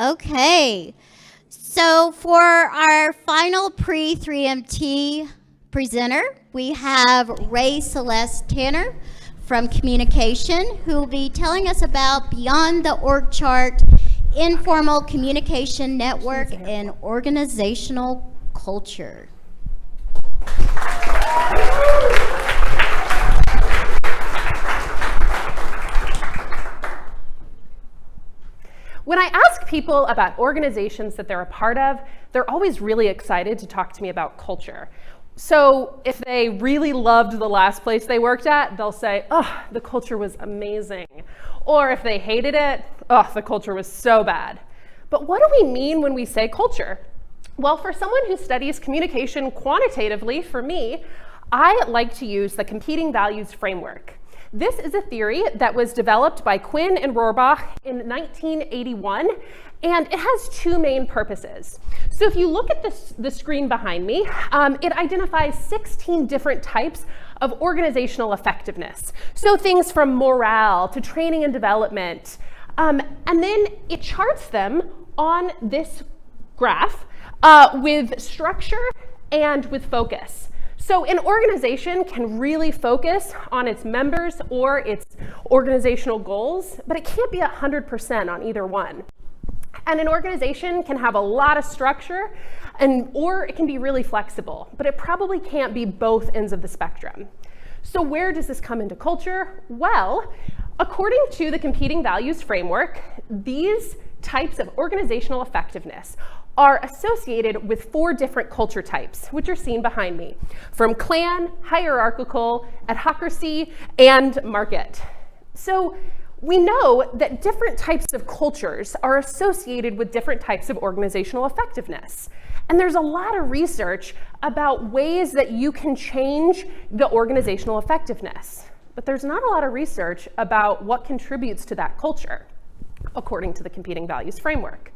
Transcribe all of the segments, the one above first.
Okay, so for our final Pre-3MT presenter, we have Celeste Tanner from Communication, who will be telling us about Beyond the Org Chart, Informal Communication Network, and Organizational Culture. When I ask people about organizations that they're a part of, they're always really excited to talk to me about culture. So if they really loved the last place they worked at, they'll say, oh, the culture was amazing. Or if they hated it, oh, the culture was so bad. But what do we mean when we say culture? Well, for someone who studies communication quantitatively, for me, I like to use the competing values framework. This is a theory that was developed by Quinn and Rohrbach in 1981, and it has two main purposes. So if you look at the screen behind me, it identifies 16 different types of organizational effectiveness. So things from morale to training and development. And then it charts them on this graph with structure and with focus. So an organization can really focus on its members or its organizational goals, but it can't be 100% on either one. And an organization can have a lot of structure, or it can be really flexible, but it probably can't be both ends of the spectrum. So where does this come into culture? Well, according to the competing values framework, these types of organizational effectiveness are associated with 4 different culture types, which are seen behind me, from clan, hierarchical, adhocracy, and market. So we know that different types of cultures are associated with different types of organizational effectiveness. And there's a lot of research about ways that you can change the organizational effectiveness. But there's not a lot of research about what contributes to that culture, according to the competing values framework.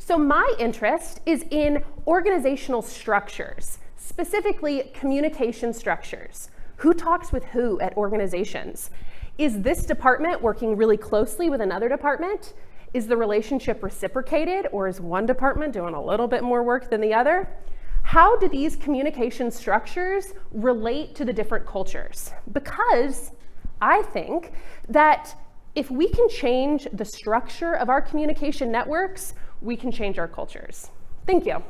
So my interest is in organizational structures, specifically communication structures. Who talks with who at organizations? Is this department working really closely with another department? Is the relationship reciprocated, or is one department doing a little bit more work than the other? How do these communication structures relate to the different cultures? Because I think that if we can change the structure of our communication networks, we can change our cultures. Thank you.